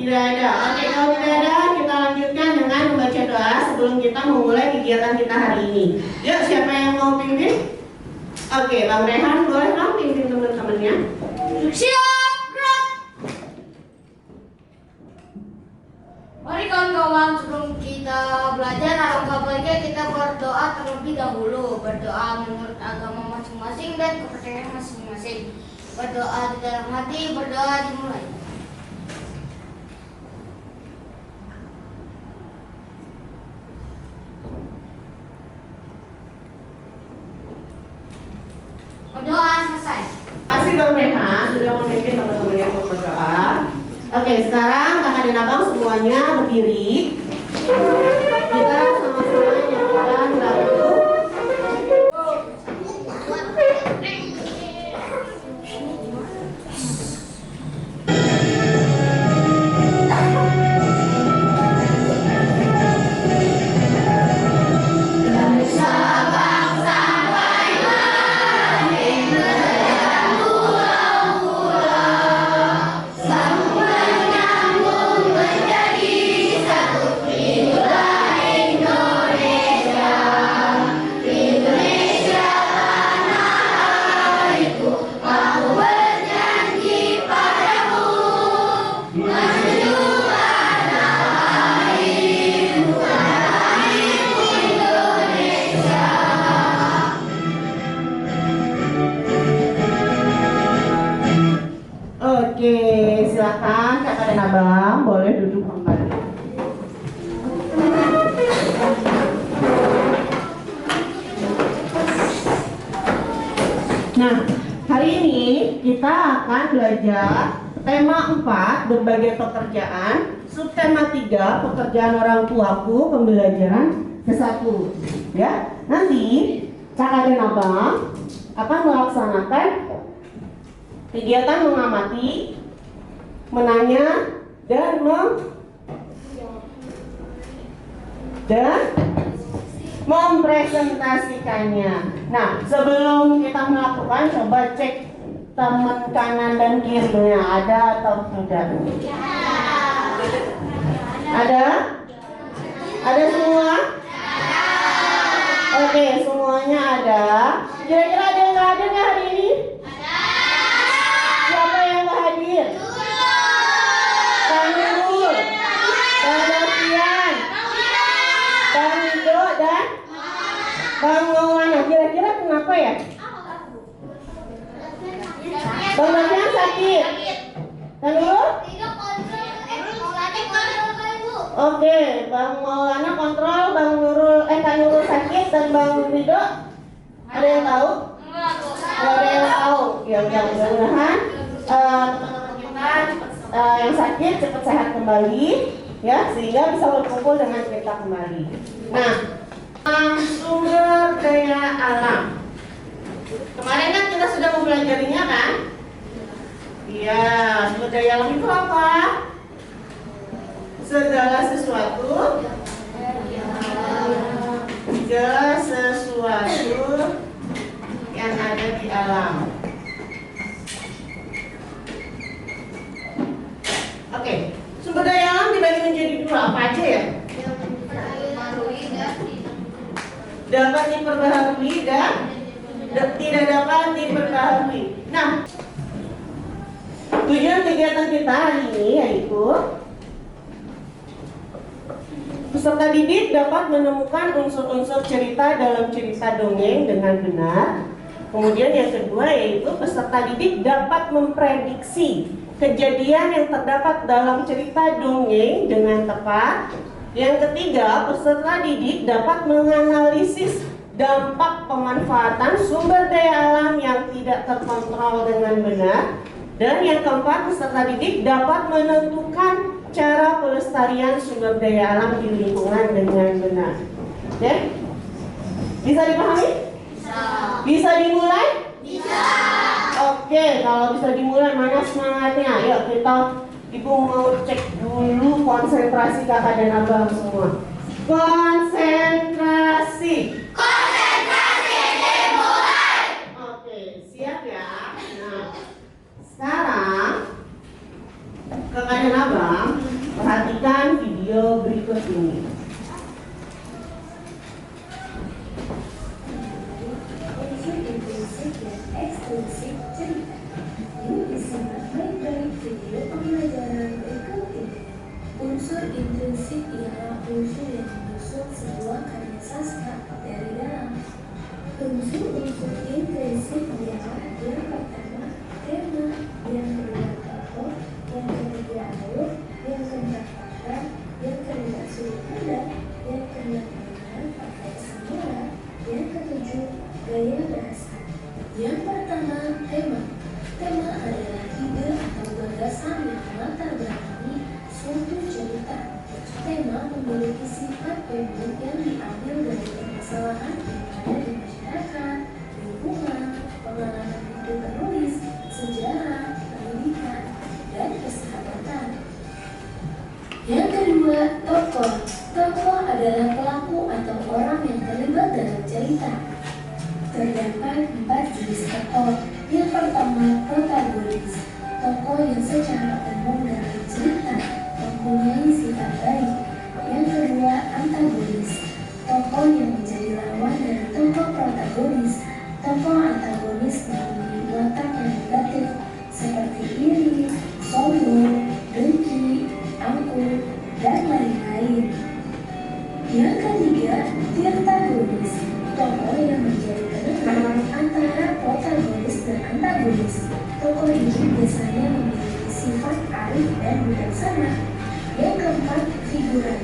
Tidak ada. Oke, kalau tidak ada, kita lanjutkan dengan membaca doa sebelum kita memulai kegiatan kita hari ini. Yuk, siapa yang mau pimpin? Oke, Bang Rehan, boleh dong pimpin teman-temannya? Siap, gerak. Mari kawan-kawan, sebelum kita belajar alangkah baiknya kita berdoa terlebih dahulu. Berdoa menurut agama masing-masing dan kepercayaan masing-masing. Berdoa di dalam hati, berdoa dimulai. Berdoa selesai. Terima kasih Bang Rehan sudah memimpin teman-temannya untuk berdoa. Oke, sekarang kakak dan abang semuanya berdiri. Kita sama-sama nyanyikan lagu. Oke, silakan kakak dan abang boleh duduk kembali. Nah, hari ini kita akan belajar tema 4, berbagai pekerjaan, subtema 3, pekerjaan orang tuaku, pembelajaran ke-1. Ya, nanti kakak dan abang akan melaksanakan kegiatan mengamati, menanya, dan mempresentasikannya. Nah, sebelum kita melakukan, coba cek teman kanan dan kirinya ada atau tidak. Ada? Ada semua? Oke, semuanya ada. Kira-kira ada yang nggak ada nggak hari ini? Siapa yang nggak hadir? Kang Nurul, Kang Novian, Kang Rido, dan Bang Maulana. Kira-kira kenapa ya? Bang Novian sakit. Kang Nurul? Oke, Bang Maulana kontrol, Kang Nurul sakit, dan Bang Rido ada yang tahu? Nggak ada yang tahu. Ya, mudah-mudahan teman-teman kita yang sakit cepat sehat kembali, ya, sehingga bisa berkumpul dengan kita kembali. Nah, sumber daya alam. Kemarin kan kita sudah mempelajarinya kan? Iya, sumber daya alam itu apa? Segala sesuatu yang ada di alam. Oke, sumber daya alam dibagi menjadi 2, apa aja ya? Dapat diperbaharui dan tidak dapat diperbaharui. Nah, tujuan kegiatan kita hari ini yaitu peserta didik dapat menemukan unsur-unsur cerita dalam cerita dongeng dengan benar. Kemudian yang kedua yaitu peserta didik dapat memprediksi kejadian yang terdapat dalam cerita dongeng dengan tepat. Yang ketiga, peserta didik dapat menganalisis dampak pemanfaatan sumber daya alam yang tidak terkontrol dengan benar. Dan yang keempat, peserta didik dapat menentukan cara pelestarian sumber daya alam di lingkungan dengan benar. Oke? Bisa dipahami? Bisa. Bisa dimulai? Bisa. Oke, kalau bisa dimulai, mana semangatnya? Ayo kita, Ibu mau cek dulu konsentrasi kakak dan abang semua. Konsentrasi. Konsentrasi dimulai. Oke, siap ya. Nah, sekarang kakak dan abang Intuisi adalah yang pertama tema, yang kedua tokoh, yang ketiga alur, yang keempat kata, yang kelima sudut pandang, yang keenam penggunaan pakai semula, yang ketujuh gaya bahasa. Yang pertama tema. Tema adalah ide atau gagasan yang melatar belakangi suatu cerita. Tema memiliki sifat umum yang diambil dari permasalahan yang ada di masyarakat, lingkungan, pengalaman hidup penulis, sejarah, pendidikan, dan persahabatan. Yang kedua, tokoh. Tokoh adalah pelaku atau orang yang terlibat dalam cerita. Terdapat 4 jenis tokoh. Yang pertama, protagonis. Tokoh yang secara umum dalam cerita mempunyai sifat baik. Yang kedua, antagonis. Tokoh yang menjadi lawan dari tokoh protagonis. Tokoh antagonis mempunyai watak yang negatif seperti iri, sombong, dengki, angkuh, dan lain-lain. Yang ketiga, tirtagonis. Tokoh yang menjadi penengah antara protagonis dan antagonis. Tokoh ini biasanya memiliki sifat arif dan bijaksana. Yang keempat, figuran.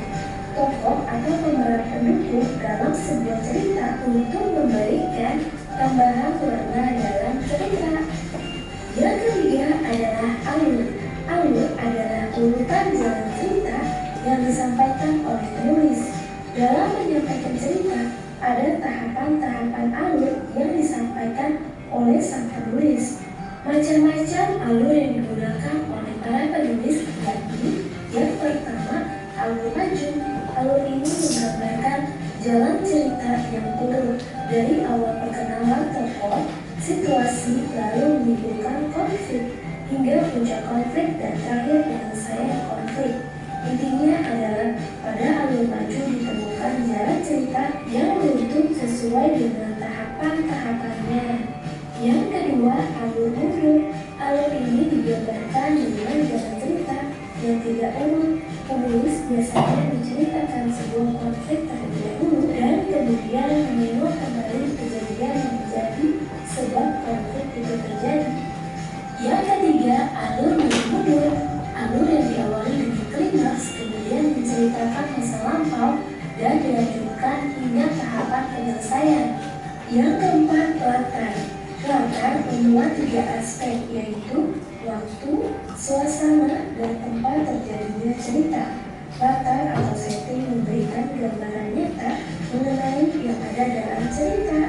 Tokoh atau pemeran pendukung dalam sebuah cerita untuk memberikan tambahan warna dalam cerita. Yang ketiga adalah alur. Alur adalah urutan jalan cerita yang disampaikan oleh penulis. Dalam menyampaikan cerita, ada tahapan-tahapan alur yang disampaikan oleh sang penulis. Macam-macam alur yang digunakan oleh para penulis yakni yang pertama, alur maju. Alur ini menggambarkan jalan cerita yang turun dari awal perkenalan tokoh, situasi, lalu menimbulkan konflik, hingga puncak konflik dan terakhir penyelesaian konflik. Intinya adalah pada alur maju ditemukan jalan cerita yang dibentuk sesuai dengan tahapan-tahapannya. Yang kedua, alur mundur. Alur ini digambarkan dengan jalan cerita yang tidak urut. Penulis biasanya menceritakan sebuah konflik terlebih dahulu dan kemudian menengok kembali kejadian yang menjadi sebab konflik itu terjadi. Yang ketiga, alur mundur. Alur yang diawali dengan klimaks kemudian menceritakan masa lampau dan dilanjutkan hingga tahapan penyelesaian. Yang keempat, latar. Latar memuat 3 aspek yaitu waktu, suasana, dan tempat terjadinya cerita. Latar atau setting memberikan gambaran nyata mengenai yang ada dalam cerita.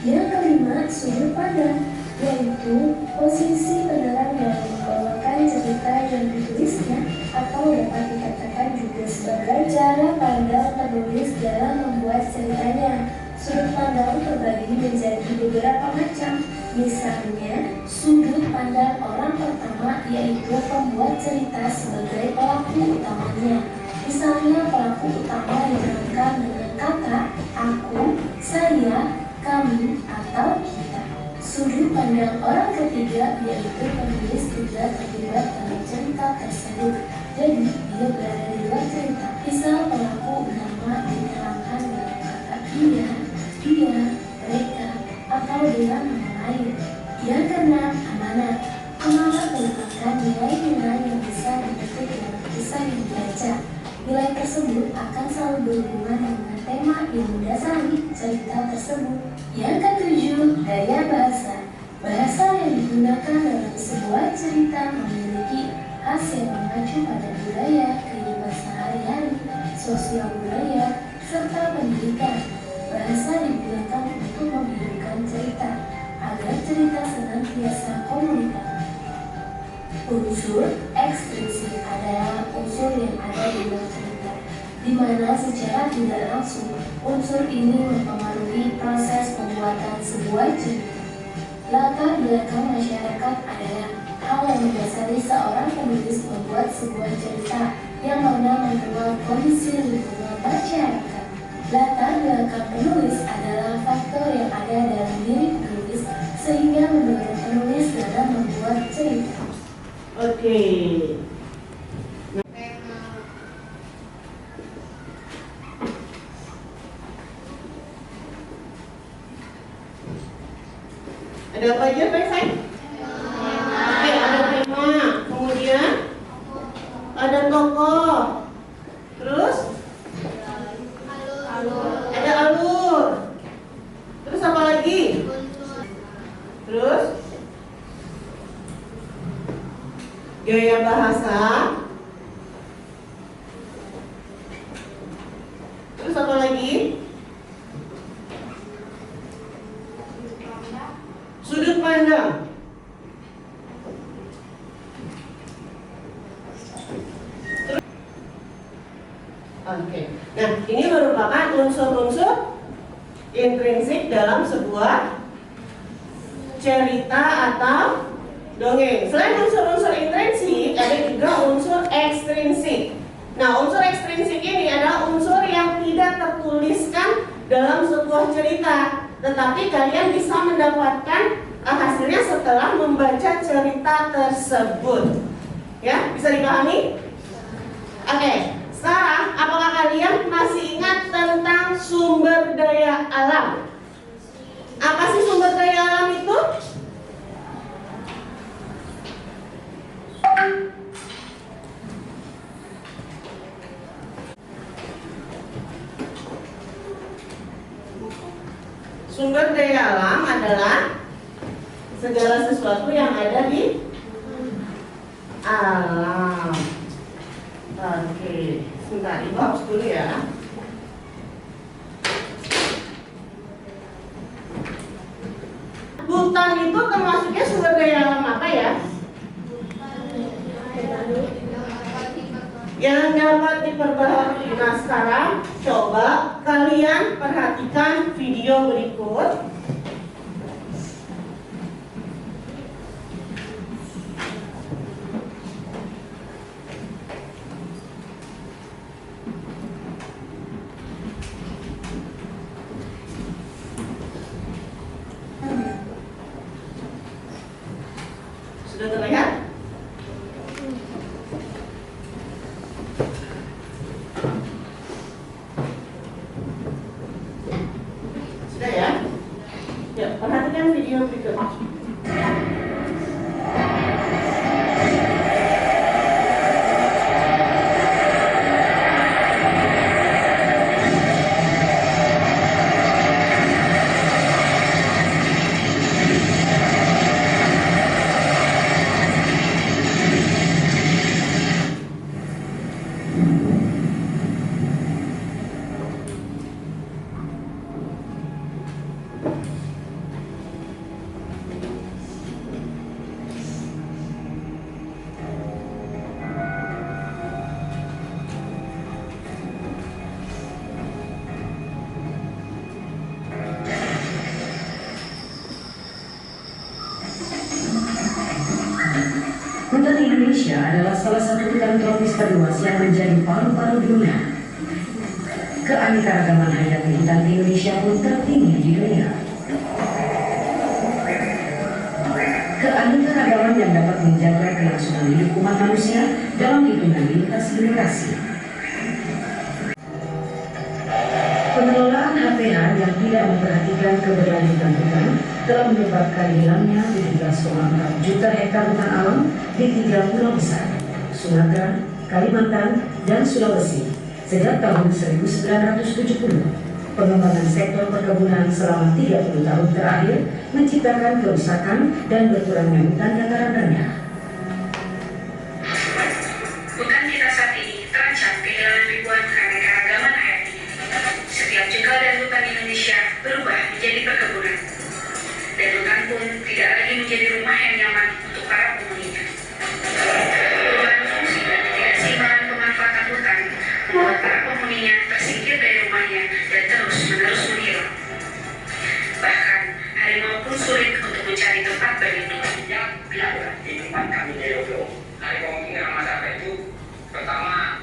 Yang kelima, sudut pandang, yaitu posisi penerang dalam membawakan cerita yang ditulisnya atau dapat dikatakan juga sebagai cara pandang penulis dalam membuat ceritanya. Sudut pandang terbagi menjadi beberapa macam. Misalnya, sudut pandang orang pertama yaitu pembuat cerita sebagai pelaku utamanya. Misalnya pelaku utama diterangkan dengan kata aku, saya, kami, atau kita. Sudut pandang orang ketiga yaitu penulis juga terlibat dalam cerita tersebut. Jadi, dia berada di luar cerita. Misal pelaku utama diterangkan dengan kata dia, mereka, atau dengan nama lain. Yang keenam, amanat. Amanat merupakan nilai-nilai yang bisa dipetik dalam kisah yang dibaca. Nilai tersebut akan selalu berhubungan dengan tema yang mendasari cerita tersebut. Yang ketujuh, gaya bahasa. Bahasa yang digunakan dalam sebuah cerita memiliki khas yang mengacu pada budaya, kehidupan sehari-hari, sosial budaya, serta pendidikan. Bahasa digunakan untuk menghidupkan cerita agar cerita senantiasa komunikatif. Unsur ekstrinsi adalah unsur yang ada di dalam cerita, di mana secara tidak langsung unsur ini mempengaruhi proses pembuatan sebuah cerita. Latar belakang masyarakat adalah hal yang mendasari seorang penulis membuat sebuah cerita yang mana mengenal kondisi lingkungan masyarakat. Latar belakang penulis adalah faktor yang ada dalam diri penulis sehingga mendorong penulis dalam membuat cerita. Oke. Ada apa aja, Pak Sai? Oke, ada tema. Kemudian ada tokoh. Terus ada alur. Terus apa lagi? Terus gaya bahasa. Terus apa lagi? Sudut pandang. Oke. Nah, ini merupakan unsur-unsur intrinsik dalam sebuah cerita atau dongeng. Selain unsur-unsur intrinsik, ada juga unsur ekstrinsik. Nah, unsur ekstrinsik ini adalah unsur yang tidak tertuliskan dalam sebuah cerita, tetapi kalian bisa mendapatkan hasilnya setelah membaca cerita tersebut. Ya, bisa dipahami? Oke, sekarang apakah kalian masih ingat tentang sumber daya alam? Apa sih sumber daya alam itu? Sumber daya alam adalah segala sesuatu yang ada di alam. Oke, sebentar, Ibu hapus dulu ya. Hutan itu termasuknya sumber daya alam apa ya? Yang dapat diperbaharui. Nah, sekarang coba kalian perhatikan video berikut. Sudah terlihat? Sudah ya? Ya, perhatikan video berikut. Hutan Indonesia adalah salah satu hutan tropis terluas yang menjadi paru-paru dunia. Keanekaragaman hayati hutan di Indonesia pun tertinggi di dunia. Keanekaragaman yang dapat menjaga kelangsungan hidup umat manusia dalam hitungan lintas generasi. Pengelolaan HPH yang tidak memperhatikan keberlanjutan hutan telah menyebabkan hilangnya 17,4 juta hektar hutan alam di 3 pulau besar, Sumatera, Kalimantan, dan Sulawesi sejak tahun 1970. Pengembangan sektor perkebunan selama 30 tahun terakhir menciptakan kerusakan dan berkurangnya hutan dataran rendah. Hutan kita saat ini terancam kehilangan ribuan keanekaragaman hayati. Setiap jengkal dari hutan Indonesia berubah menjadi perkebunan. Dan hutan pun tidak lagi menjadi rumah yang nyaman untuk para penghuninya. Perubahan fungsi dan ketidakseimbangan pemanfaatan hutan membuat para penghuninya tersingkir dari rumahnya dan terus-menerus menghilang. Bahkan harimau pun sulit untuk mencari tempat berlindung. Yang dilakukan di tempat kami di Yogyo, harimau menyerang masyarakat itu pertama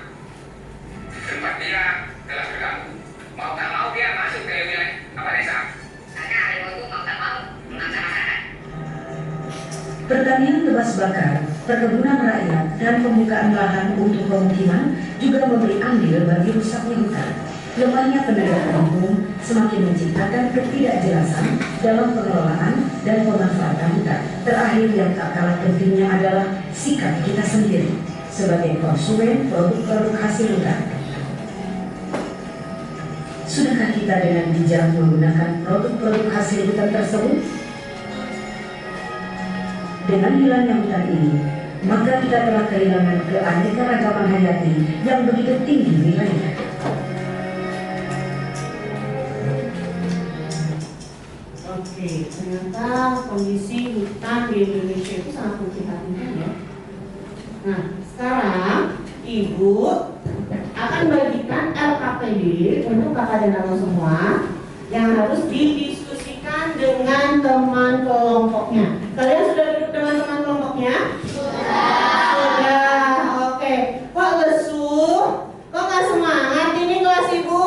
tempat dia telah terganggu. Mau tak mau dia masuk ke wilayah apa desa. Karena harimau itu mau tak mau mengangkat masyarakat. Pertanian tebas bakar, perkebunan rakyat, dan pembukaan lahan untuk pemukiman juga memberi andil bagi rusaknya hutan. Lemahnya penegakan hukum semakin menciptakan ketidakjelasan dalam pengelolaan dan pemanfaatan Terakhir yang tak kalah pentingnya adalah sikap kita sendiri sebagai konsumen produk-produk hasil hutan. Sudahkah kita dengan bijak menggunakan produk-produk hasil hutan tersebut? Dengan hilangnya hutan ini, maka kita telah kehilangan keanekaragaman hayati yang begitu tinggi nilainya. Oke, ternyata kondisi hutan di Indonesia itu sangat memprihatinkan ya. Nah, sekarang Ibu akan bagikan LKPD untuk kakak dan anak semua yang harus didiskusikan dengan teman kelompoknya. Kalian sudah duduk dengan teman kelompoknya? Sudah. Oke. Kok lesu? Kok nggak semangat ini kelas Ibu?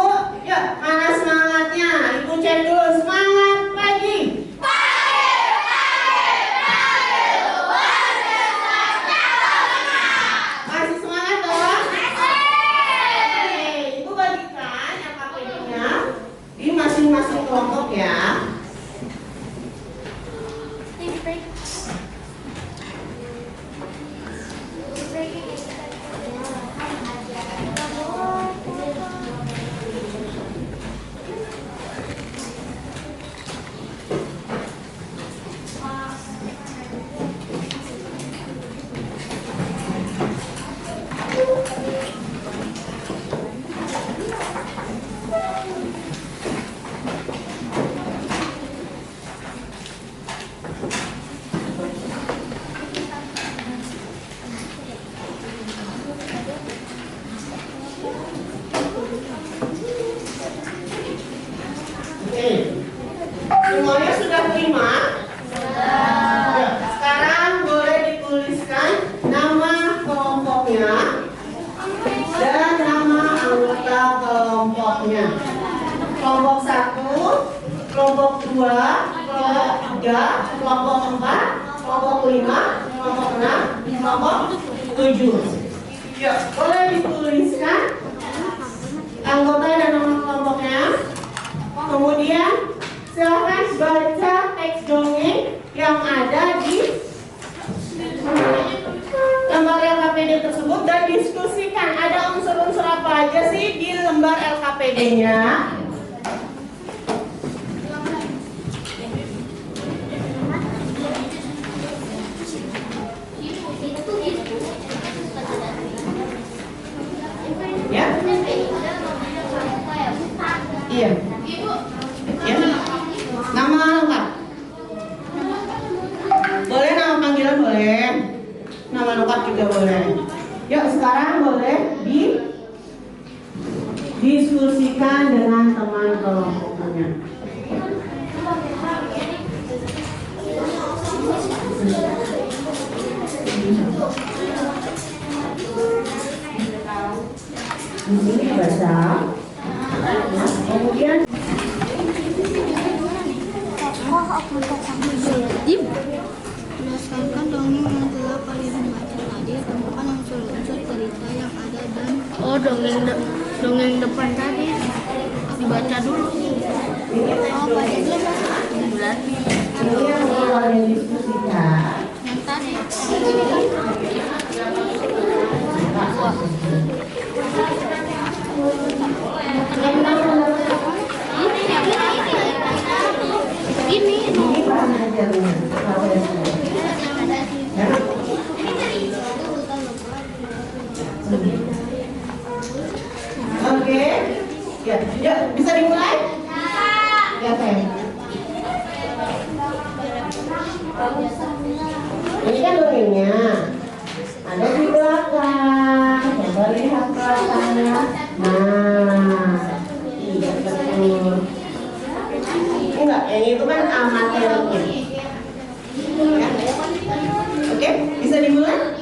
Yuk, mana semangatnya? Ibu cek dulu semangat pagi. Masih semangat dong? Oke, Ibu bagikan LKPD-nya di masing-masing kelompok ya. Oke. Semuanya sudah terima? Ya, sekarang boleh dituliskan nama kelompoknya dan nama anggota kelompoknya. Kelompok 1, kelompok 2, kelompok 3, kelompok 4, kelompok 5, kelompok 6, kelompok 7. Ya, boleh dituliskan anggota dan nama kelompoknya. Kemudian silahkan baca teks dongeng yang ada di lembar LKPD tersebut dan diskusikan ada unsur-unsur apa aja sih di lembar LKPD-nya. Ya? Iya. Ya. Nama lengkap. Boleh nama panggilan boleh. Nama lengkap juga boleh. Yuk sekarang boleh didiskusikan dengan teman kelompoknya. Di sini baca. Kemudian berdasarkan dongeng yang telah kalian baca tadi, temukan unsur-unsur cerita yang ada dan dongeng depan tadi dibaca dulu. Berarti ini yang boleh diskusikan. yang tadi. Ini bahan ajarnya. Oke, ya, bisa dimulai? Ya, sayang. Ini kan dongengnya ada di belakang. Coba lihat belakangnya. Nah, iya betul. Enggak, yang itu kan materinya. Ya. Oke, bisa dimulai?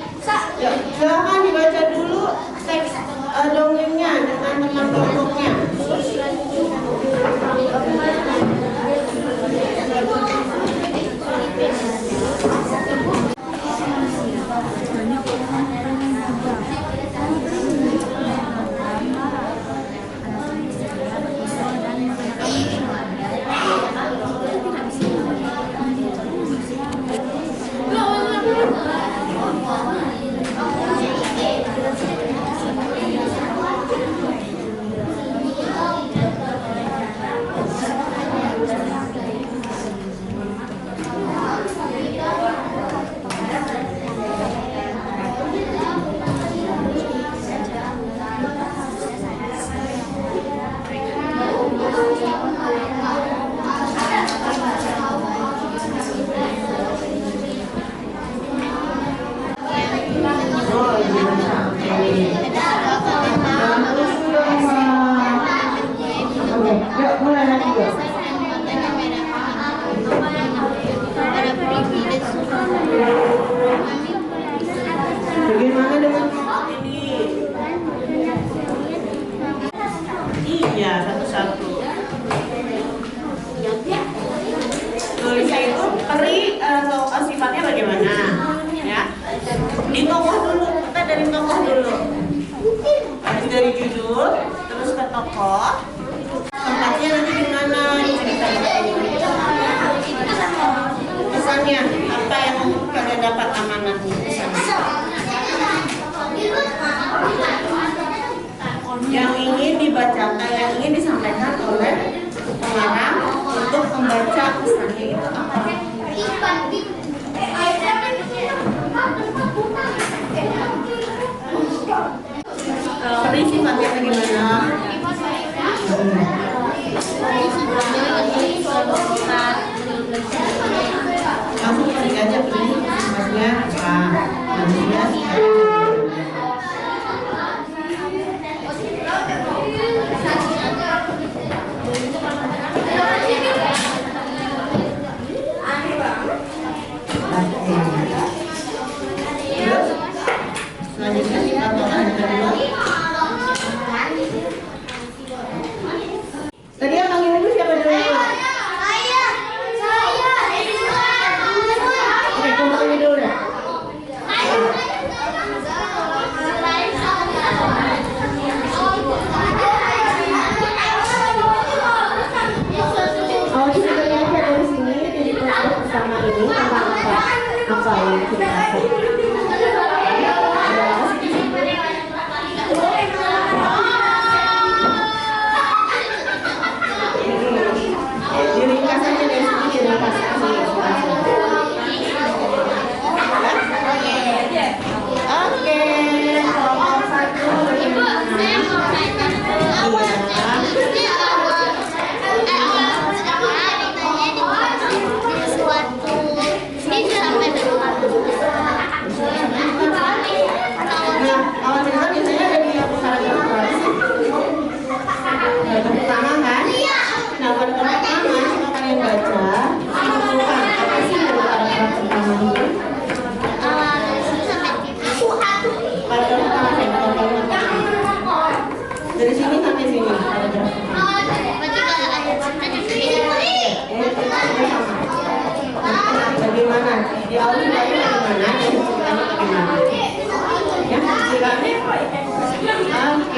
Ya, silahkan dibaca dulu teks dongengnya dengan teman kelompoknya. tokoh. Tempatnya nanti di mana cerita ini? Pesannya apa yang kalian dapat amanahnya? Pesannya. Yang ingin dibacakan, yang ingin disampaikan oleh pengarang untuk membaca pesannya itu apa? Tadi sifatnya bagaimana? Kamu beri aja beri sifatnya selanjutnya sifat orang kedua. Tadi yang panggil ibu siapa dulu? Oke, kamu panggil dulu deh. Oh, ceritanya aja dari sini, jadi proses pertama ini tentang apa? Apa yang ceritakan? Diringkas aja dari sini, diringkas aja. Oke, kelompok satu bagaimana? Nah, awal cerita biasanya ada di paragraf berapa sih? Paragraf pertama kan? Nah, paragraf pertama coba kalian baca. Simpulkan apa sih dari paragraf pertama ini? Paragraf pertama saya dari sini sampai sini paragraf pertama. Bagaimana? Di awal bagaimana? Dari ceritanya bagaimana? Ya, silakan. Oke.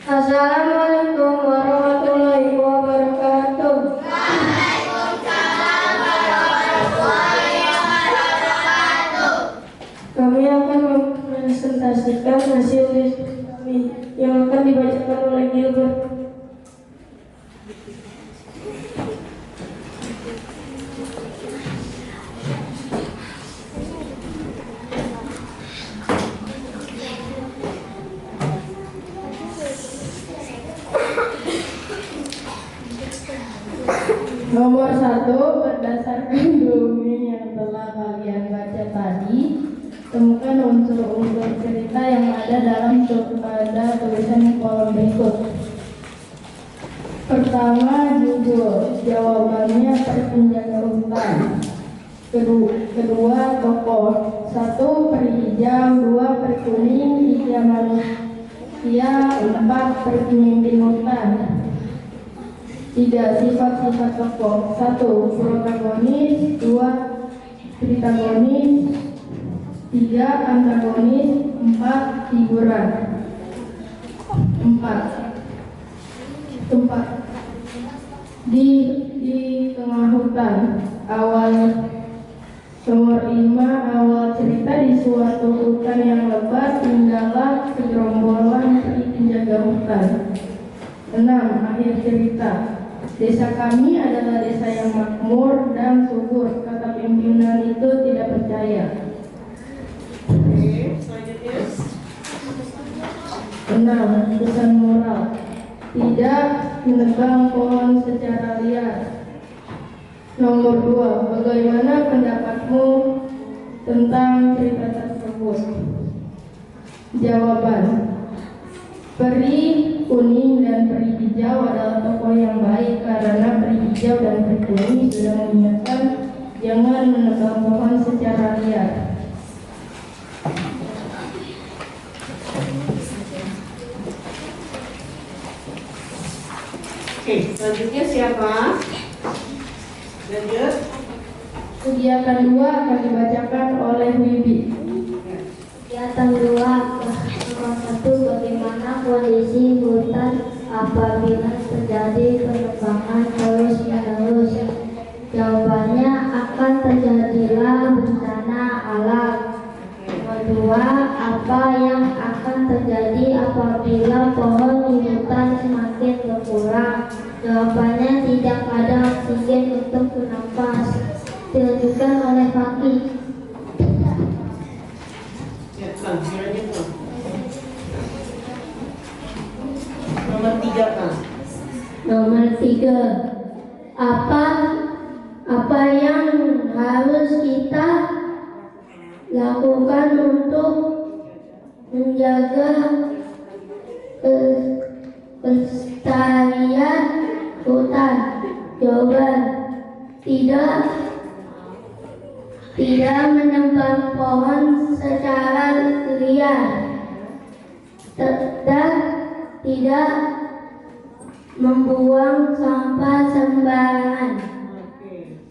Assalamualaikum warahmatullahi wabarakatuh. Kami akan mempresentasikan hasil diskusi kami yang akan dibacakan oleh Gilbert. Nomor 1, berdasarkan dongeng yang telah kalian baca tadi, temukan unsur-unsur cerita yang ada pada tulisan di kolom berikut. Pertama, judul. Jawabannya penjaga hutan. Kedua, tokoh. 1, peri hijau. 2, peri kuning. 3, manusia. 4, peri pemimpin hutan. 3, sifat-sifat tokoh. 1, protagonis. 2, pritagonis. 3, antagonis. 4, figuran. 4, tempat di tengah hutan. Nomor 5, awal cerita di suatu hutan yang lebat tinggallah segerombolan peri penjaga hutan. 6, akhir cerita. Desa kami adalah desa yang makmur dan subur. Kata pimpinan itu tidak percaya. Oke, selanjutnya. 6. Pesan moral. Tidak menebang pohon secara liar. Nomor 2. Bagaimana pendapatmu tentang cerita tersebut? Jawaban. Peri kuning dan peri hijau adalah tokoh yang baik karena peri hijau dan peri kuning sudah mengingatkan jangan menebang pohon secara liar. Oke, selanjutnya siapa? Lanjut. Kegiatan 2 akan dibacakan oleh Wibi. Kegiatan 2. Nomor 1. Bagaimana kondisi hutan apabila terjadi penebangan terus-menerus? Jawabannya akan terjadilah bencana alam. Nomor 2. Apa yang akan terjadi apabila pohon di hutan semakin berkurang? Jawabannya tidak ada oksigen untuk bernafas. Dilanjutkan oleh Fakih. Ya, Kang, lanjut, Kang. Nomor 3, Kang. Nomor 3. Apa yang harus kita lakukan untuk menjaga kelestarian hutan? Jawaban. Tidak menebang pohon secara liar dan tidak membuang sampah sembarangan. Oke.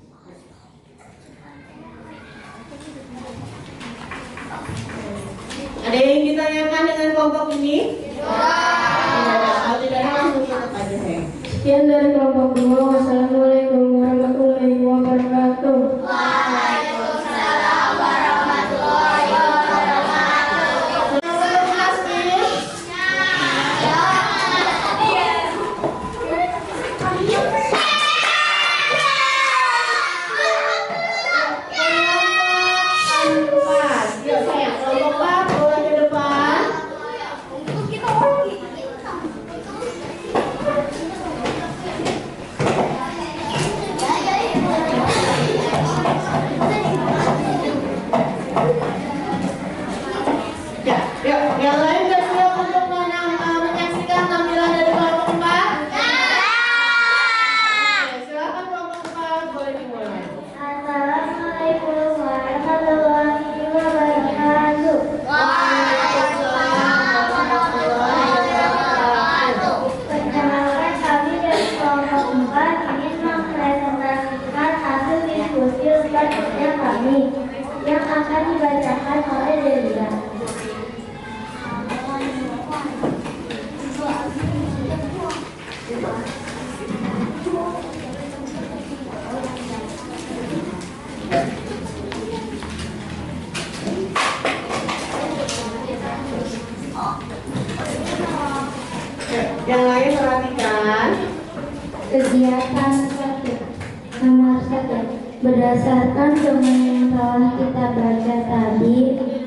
Ada yang ditanyakan dengan kelompok ini? Kalau tidak ada langsung tutup aja, Heng. Sekian dari kelompok 2. Wassalamualaikum warahmatullahi wabarakatuh. Yang lain sudah siap untuk menyaksikan tampilan dari kelompok 4? Oke, silakan kelompok 4, boleh dimulai. Assalamualaikum warahmatullahi wabarakatuh. Perkenalkan, kami dari kelompok 4 ingin mempresentasikan hasil diskusi lomba kerja kami yang akan dibacakan oleh Delia. Yang lain perhatikan. Kegiatan 1. Nomor 1. Berdasarkan dongeng yang telah kita baca tadi,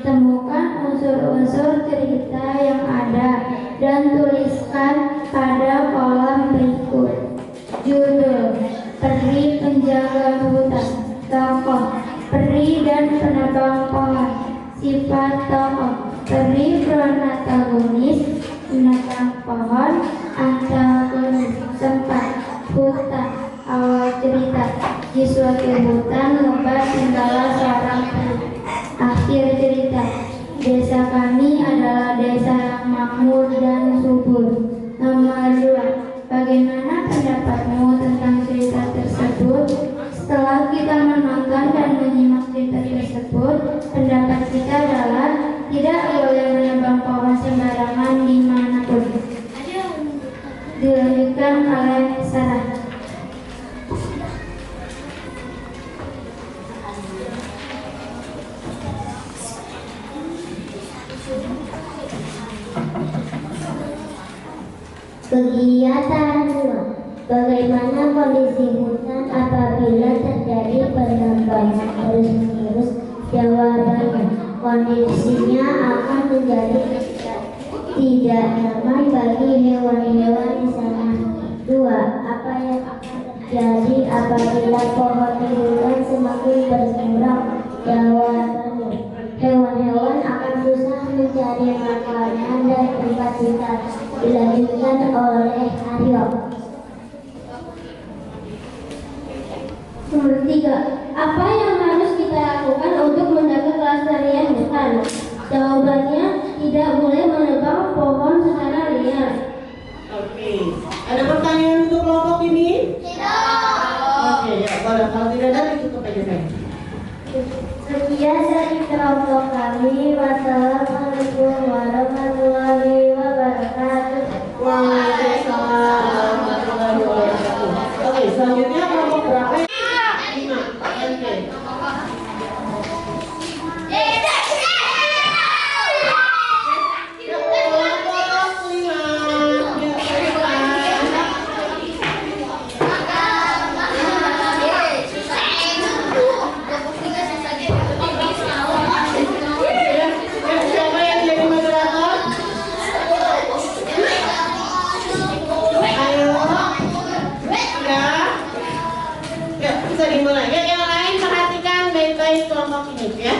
temukan unsur-unsur cerita yang ada dan tuliskan pada kolom berikut. Judul: Peri Penjaga Hutan. Tokoh: Peri dan Penebang Pohon. Sifat tokoh: Peri protagonis, penebang pohon antagonis. Tempat: hutan. Awal cerita: di suatu hutan lebat tinggallah seorang peri. Akhir cerita: desa kami adalah desa yang makmur dan subur. Nomor 2. Bagaimana pendapatmu tentang cerita tersebut? Setelah kita menonton dan menyimak cerita tersebut, pendapat kita adalah tidak boleh menebang pohon sembarangan dimanapun. Dilanjutkan oleh Sarah. Kegiatan 2. Bagaimana kondisi hutan apabila terjadi penebangan terus-menerus? Jawabannya, kondisinya akan menjadi tidak nyaman bagi hewan-hewan di sana. 2. Apa yang akan terjadi apabila pohon di hutan semakin berkurang? Jawabannya, hewan-hewan akan susah mencari makanan dan tempat tinggal. Dilanjutkan oleh Aryo. Nomor 3. Apa yang harus kita lakukan untuk menjaga kelestarian hutan? Jawabannya, tidak boleh menebang pohon secara liar. Oke. Ada pertanyaan untuk kelompok ini? Oke, ya boleh. Kalau tidak ada, ditutup aja saya. Sekian dari kelompok kami. Wassalamualaikum warahmatullahi wabarakatuh. Waalaikumsalam warahmatullahi wabarakatuh. Oke, selanjutnya kelompok berapa? 5. Oke. Kelompok ini ya.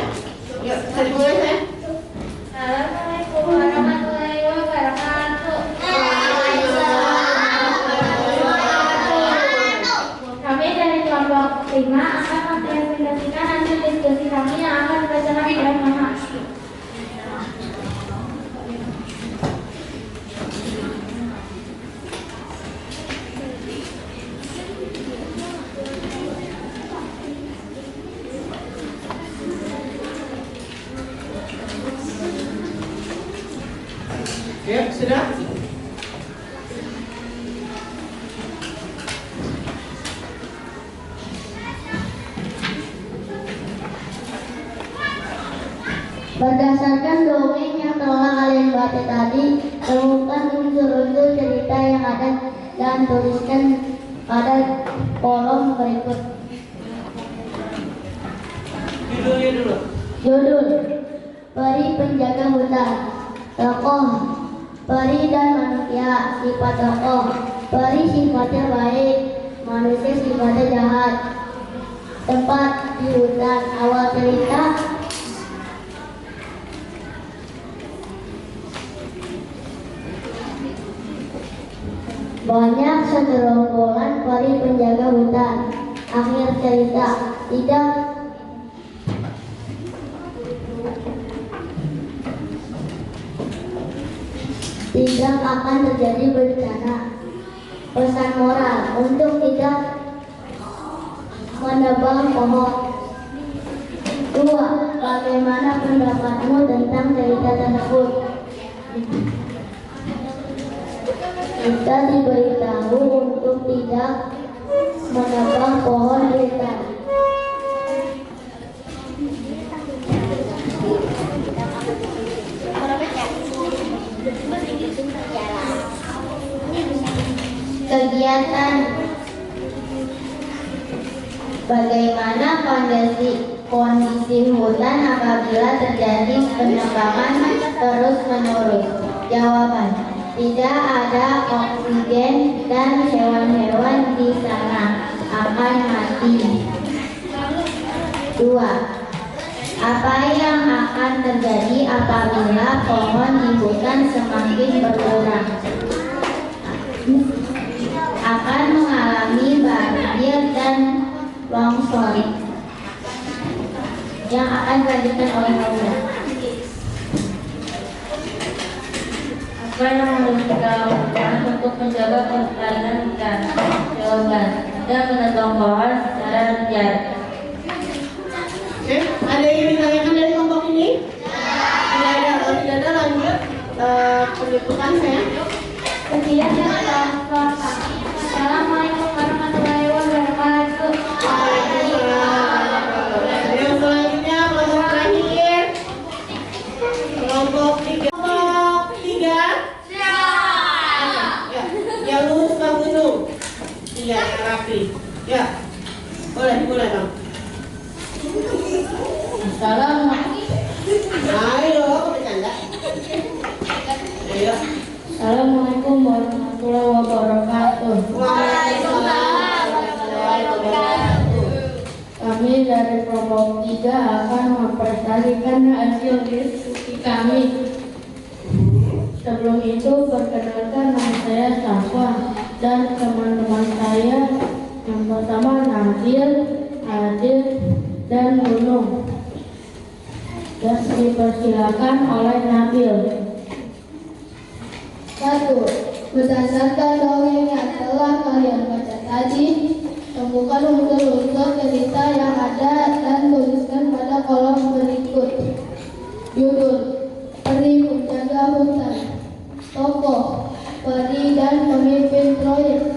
Yuk, bisa dimulai saya. Assalamualaikum warahmatullahi wabarakatuh. Kami dari kelompok 5 akan mempresentasikan hasil diskusi kami yang akan dibacakan oleh Mama. Ya, sudah? Berdasarkan dongeng yang telah kalian baca tadi, temukan unsur-unsur cerita yang ada dan tuliskan pada kolom berikut. Judulnya dulu. Judul: Peri Penjaga Hutan. Tokoh: peri dan manusia. Sifat tokoh: peri sifatnya baik, manusia sifatnya jahat. Tempat: di hutan. Awal cerita: banyak segerombolan peri penjaga hutan. Akhir cerita: tidak akan terjadi bencana. Pesan moral: untuk tidak menebang pohon. 2. Bagaimana pendapatmu tentang cerita tersebut? Kita diberitahu untuk tidak menebang pohon di hutan. Kegiatan: bagaimana kondisi hutan apabila terjadi penebangan terus-menerus? Jawaban: tidak ada oksigen dan hewan-hewan di sana akan mati. 2. Apa yang akan terjadi apabila pohon di hutan semakin berkurang? Akan mengalami banjir dan longsor yang akan dilanjutkan oleh Paula. Apa yang harus kita lakukan untuk menjaga kelestarian hutan? Jawaban: tidak menebang pohon secara liar. Oke, ada yang ditanyakan dari kelompok ini? Tidak ada. Kalau tidak ada, lanjut penjemputan saya. Sekian dari kelompok kami. Assalamualaikum warahmatullahi wabarakatuh. Yang selanjutnya kelompok terakhir, kelompok 3. Kelompok 3. Ya, yang lurus Bang Gunung. ya. Assalamualaikum warahmatullahi wabarakatuh. Waalaikumsalam warahmatullahi wabarakatuh. Kami dari kelompok 3 akan mempresentasikan hasil diskusi kami. Sebelum itu perkenalkan nama saya Safa dan teman-teman saya yang pertama Nabil, Adil, dan Gunung. Dan dipersilakan oleh Nabil. 1. Berdasarkan dongeng yang telah kalian baca tadi, temukan unsur-unsur cerita yang ada dan tuliskan pada kolom berikut. Judul: Peri Penjaga Hutan. Tokoh: peri dan pemimpin proyek.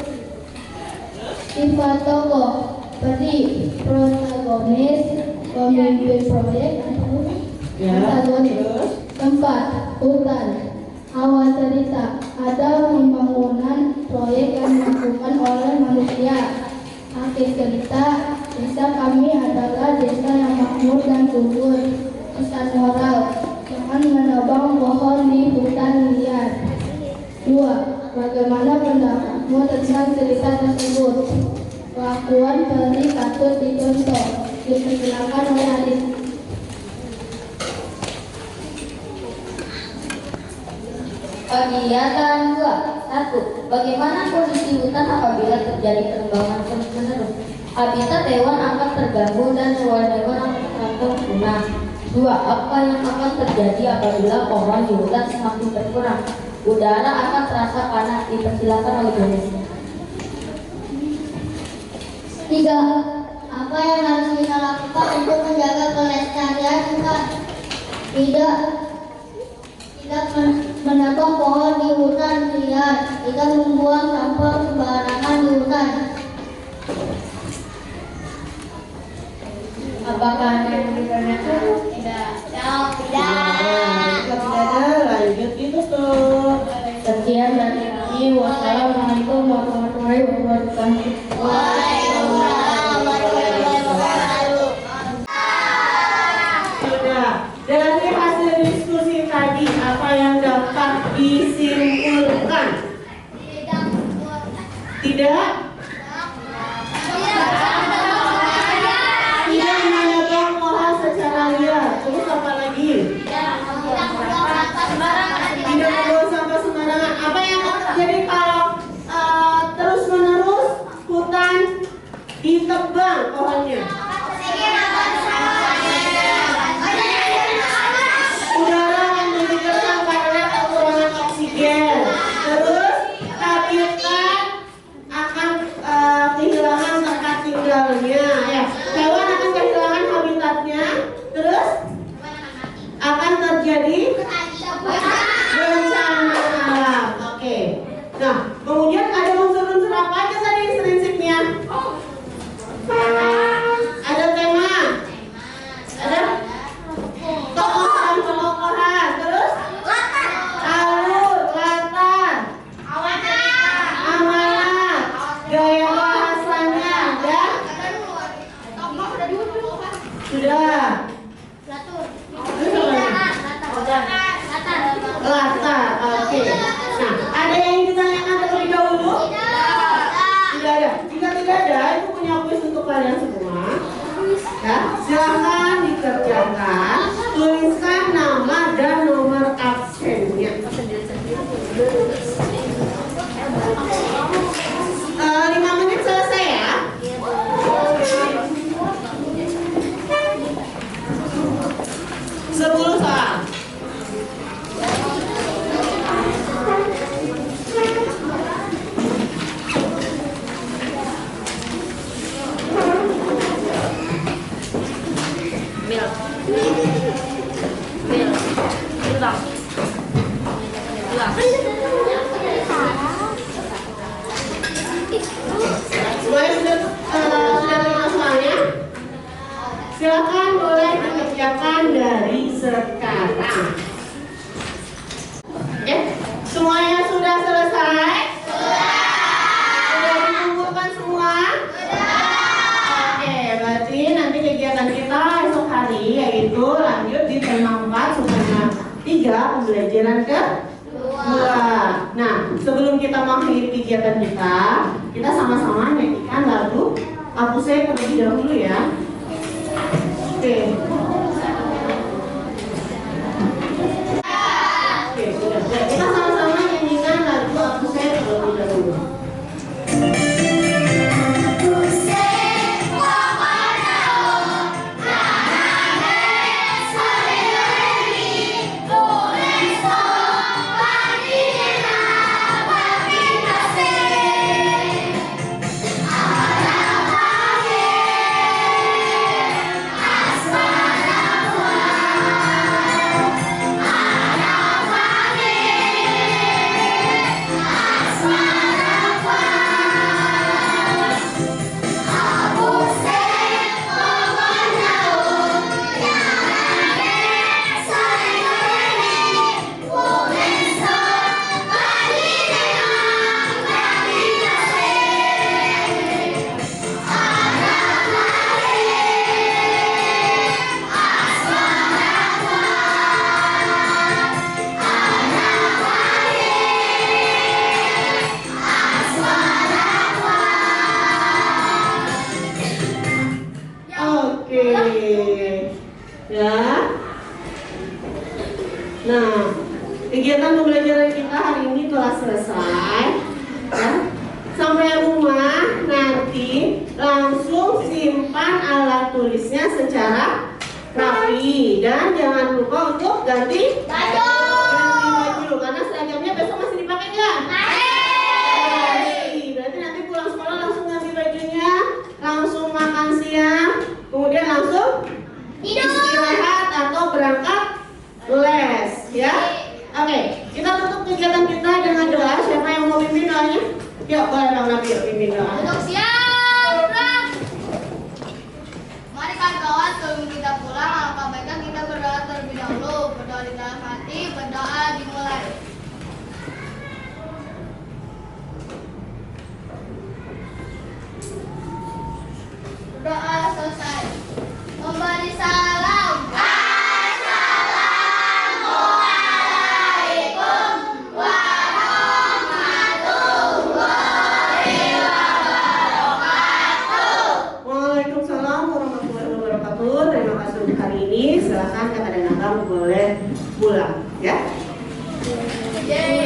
Sifat tokoh: peri, protagonis, pemimpin proyek, protagonis. Tempat: hutan. Awal cerita: ada pembangunan proyek yang dilakukan oleh manusia. Akhir cerita: desa kami adalah desa yang makmur dan subur. Pesan moral: jangan menebang pohon di hutan liar. 2. Bagaimana pendapatmu tentang cerita tersebut? Kelakuan peri patut dicontoh. Dipersilakan oleh Adit. Kegiatan 2. 1. Bagaimana kondisi hutan apabila terjadi penebangan terus-menerus? Habitat hewan akan terganggu dan hewan-hewan akan terancam punah. 2. Apa yang akan terjadi apabila pohon di hutan semakin berkurang? Udara akan terasa panas. Dipersilakan oleh Jones. 3. Apa yang harus kita lakukan untuk menjaga kelestarian hutan? Tidak menebang pohon di hutan liar, tidak membuang sampah sembarangan di hutan. Apakah ada yang ditanyakan? Tidak. Jika tidak ada, lanjut ditutup. Sekian dari kami. Wassalamualaikum warahmatullahi wabarakatuh. Waalaikumsalam warahmatullahi wabarakatuh. Sudah. Dari hasil diskusi tadi, apa yang dapat disimpulkan? Tidak? Tidak menebang pohon secara liar. Terus apa lagi? Tidak membuang sampah sembarangan. Apa yang jadi kalau terus-menerus hutan ditebang pohonnya? Udara menjadi keruh karena kekurangan oksigen. Terus habitat akan kehilangan tempat tinggalnya. Ya, hewan akan kehilangan habitatnya. Terus akan terjadi bencana alam. Oke. Nah, kemudian ada unsur-unsur apa aja tadi prinsipnya? Ada tema. Ada tokoh dan tokohan. Terus alur, latar, amanat, gaya bahasanya, dan sudah. Latar, oke. Nah, ada yang ditanyakan terlebih dahulu? Tidak ada. Jika tidak ada, itu punya kuis untuk kalian semua. Ya, silakan dikerjakan. Tuliskan nama dan nomor absennya. 5 menit selesai ya. 10 soal. Semuanya sudah terima soalnya? Silakan boleh dikerjakan dari sekarang. Ya, semuanya sudah selesai? Sudah dikumpulkan semua? Oke, berarti nanti kegiatan kita esok hari yaitu lanjut di tema 4 subtema 3 pembelajaran ke 2. sebelum kita mengakhiri kegiatan kita sama-sama nyanyikan lagu Aku Saya terlebih dahulu ya. Oke. Oke, sudah. Kita sama-sama nyanyikan lagu Aku Saya terlebih dahulu. Ya. Nah, kegiatan pembelajaran kita hari ini telah selesai. Ya. Sampai rumah nanti langsung simpan alat tulisnya secara rapi dan jangan lupa untuk ganti baju karena seragamnya besok masih dipakai nggak? Berarti nanti pulang sekolah langsung ganti bajunya, langsung makan siang, kemudian langsung istirahat atau berangkat les ya. Oke, kita tutup kegiatan kita dengan doa. Siapa yang mau pimpin doanya? Yuk, boleh Bang Nabil pimpin doa. Untuk siap, mari kawan-kawan sebelum kita pulang, alangkah baiknya kita berdoa terlebih dahulu. Berdoa di dalam hati, berdoa dimulai. Doa selesai. Memberi salam. Assalamualaikum warahmatullahi wabarakatuh. Waalaikumsalam warahmatullahi wabarakatuh. Terima kasih untuk hari ini. Silakan Kakak dan Abang boleh pulang ya. Yeay.